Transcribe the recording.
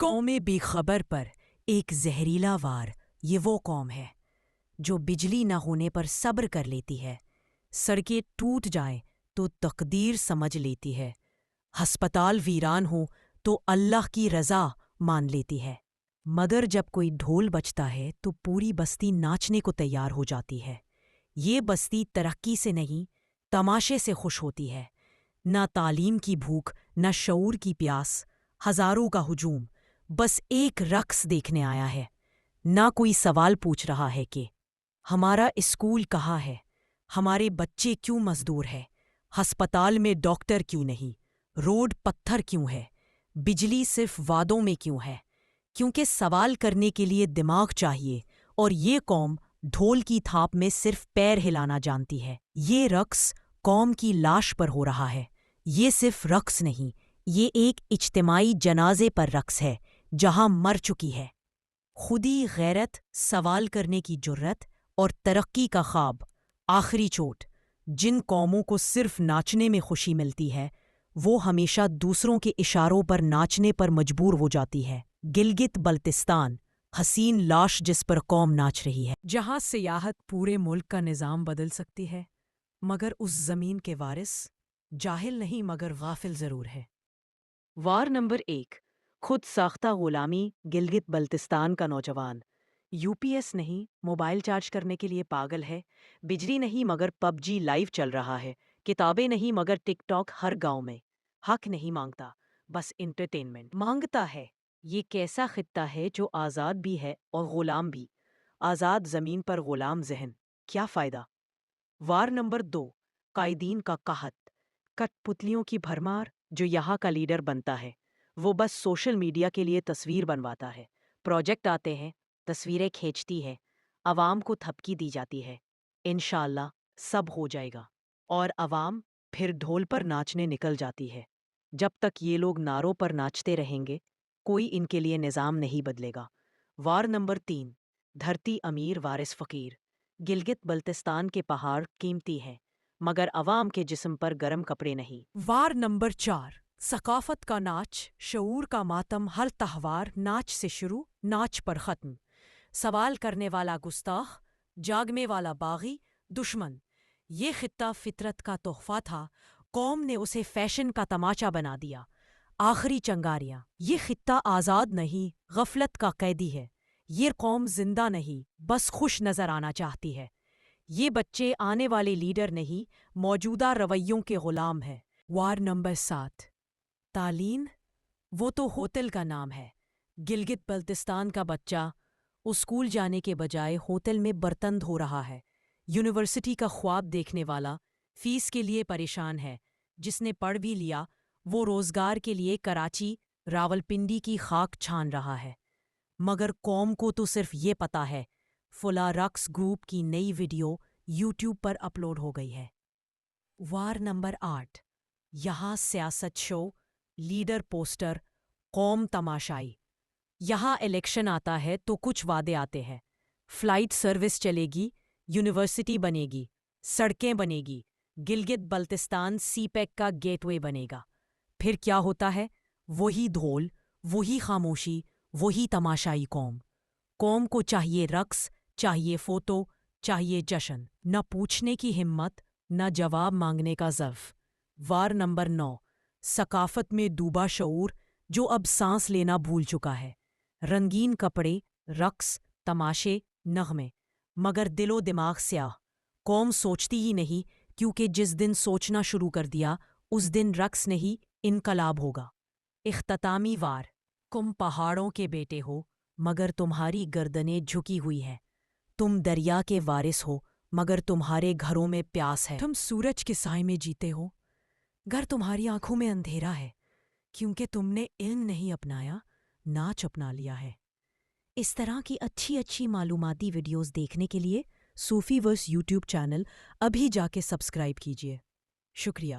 قوم بے خبر پر ایک زہریلا وار یہ وہ قوم ہے جو بجلی نہ ہونے پر صبر کر لیتی ہے، سڑکیں ٹوٹ جائیں تو تقدیر سمجھ لیتی ہے، ہسپتال ویران ہو تو اللہ کی رضا مان لیتی ہے، مگر جب کوئی ڈھول بجتا ہے تو پوری بستی ناچنے کو تیار ہو جاتی ہے۔ یہ بستی ترقی سے نہیں، تماشے سے خوش ہوتی ہے، نہ تعلیم کی بھوک، نہ شعور کی پیاس، ہزاروں کا ہجوم بس ایک رقص دیکھنے آیا ہے۔ نہ کوئی سوال پوچھ رہا ہے کہ ہمارا اسکول کہاں ہے، ہمارے بچے کیوں مزدور ہے، ہسپتال میں ڈاکٹر کیوں نہیں، روڈ پتھر کیوں ہے، بجلی صرف وعدوں میں کیوں ہے، کیونکہ سوال کرنے کے لیے دماغ چاہیے، اور یہ قوم ڈھول کی تھاپ میں صرف پیر ہلانا جانتی ہے۔ یہ رقص قوم کی لاش پر ہو رہا ہے۔ یہ صرف رقص نہیں، یہ ایک اجتماعی جنازے پر رقص ہے جہاں مر چکی ہے خودی، غیرت، سوال کرنے کی جرت اور ترقی کا خواب۔ آخری چوٹ، جن قوموں کو صرف ناچنے میں خوشی ملتی ہے وہ ہمیشہ دوسروں کے اشاروں پر ناچنے پر مجبور ہو جاتی ہے۔ گلگت بلتستان، حسین لاش جس پر قوم ناچ رہی ہے، جہاں سیاحت پورے ملک کا نظام بدل سکتی ہے، مگر اس زمین کے وارث جاہل نہیں مگر غافل ضرور ہے۔ وار نمبر 1، خود ساختہ غلامی۔ گلگت بلتستان کا نوجوان یو پی ایس نہیں، موبائل چارج کرنے کے لیے پاگل ہے، بجلی نہیں مگر پب جی لائیو چل رہا ہے، کتابیں نہیں مگر ٹک ٹاک ہر گاؤں میں، حق نہیں مانگتا بس انٹرٹینمنٹ مانگتا ہے۔ یہ کیسا خطہ ہے جو آزاد بھی ہے اور غلام بھی؟ آزاد زمین پر غلام ذہن، کیا فائدہ؟ وار نمبر 2، قائدین کا قحط۔ کٹ پتلیوں کی بھرمار۔ جو یہاں کا لیڈر بنتا ہے وہ بس سوشل میڈیا کے لیے تصویر بنواتا ہے، پروجیکٹ آتے ہیں، تصویریں کھینچتی ہے، عوام کو تھپکی دی جاتی ہے، انشاءاللہ سب ہو جائے گا، اور عوام پھر ڈھول پر ناچنے نکل جاتی ہے۔ جب تک یہ لوگ نعروں پر ناچتے رہیں گے کوئی ان کے لیے نظام نہیں بدلے گا۔ وار نمبر 3، دھرتی امیر وارث فقیر۔ گلگت بلتستان کے پہاڑ قیمتی ہیں مگر عوام کے جسم پر گرم کپڑے نہیں۔ وار نمبر 4، ثقافت کا ناچ، شعور کا ماتم۔ ہر تہوار ناچ سے شروع، ناچ پر ختم۔ سوال کرنے والا گستاخ، جاگنے والا باغی، دشمن۔ یہ خطہ فطرت کا تحفہ تھا، قوم نے اسے فیشن کا تماچا بنا دیا۔ آخری چنگاریاں۔ یہ خطہ آزاد نہیں، غفلت کا قیدی ہے۔ یہ قوم زندہ نہیں، بس خوش نظر آنا چاہتی ہے۔ یہ بچے آنے والے لیڈر نہیں، موجودہ رویوں کے غلام ہیں۔ وار نمبر 7، تعلیم، وہ تو ہوتل کا نام ہے۔ گلگت بلتستان کا بچہ اسکول جانے کے بجائے ہوتل میں برتن دھو رہا ہے۔ یونیورسٹی کا خواب دیکھنے والا فیس کے لیے پریشان ہے، جس نے پڑھ بھی لیا وہ روزگار کے لیے کراچی، راولپنڈی کی خاک چھان رہا ہے، مگر قوم کو تو صرف یہ پتا ہے فلاں رقص گروپ کی نئی ویڈیو یوٹیوب پر اپلوڈ ہو گئی ہے۔ وار نمبر 8، یہاں سیاست شو، لیڈر پوسٹر، قوم تماشائی۔ یہاں الیکشن آتا ہے تو کچھ وعدے آتے ہیں، فلائٹ سروس چلے گی، یونیورسٹی بنے گی، سڑکیں بنے گی، گلگت بلتستان سی پیک کا گیٹ وے بنے گا۔ پھر کیا ہوتا ہے؟ وہی دھول، وہی خاموشی، وہی تماشائی قوم۔ قوم کو چاہیے رقص، چاہیے فوٹو، چاہیے جشن، نہ پوچھنے کی ہمت، نہ جواب مانگنے کا ضعف۔ وار نمبر 9، ثقافت میں ڈوبا شعور جو اب سانس لینا بھول چکا ہے۔ رنگین کپڑے، رقص، تماشے، نغمے، مگر دل و دماغ سیاہ۔ قوم سوچتی ہی نہیں، کیونکہ جس دن سوچنا شروع کر دیا اس دن رقص نہیں انقلاب ہوگا۔ اختتامی وار، تم پہاڑوں کے بیٹے ہو مگر تمہاری گردنیں جھکی ہوئی ہیں، تم دریا کے وارث ہو مگر تمہارے گھروں میں پیاس ہے، تم سورج کے سائے میں جیتے ہو گر تمہاری آنکھوں میں اندھیرا ہے، کیونکہ تم نے علم نہیں اپنایا، ناچ اپنا لیا ہے۔ اس طرح کی اچھی معلوماتی ویڈیوز دیکھنے کے لیے صوفی ورس یوٹیوب چینل ابھی جا کے سبسکرائب کیجیے۔ شکریہ۔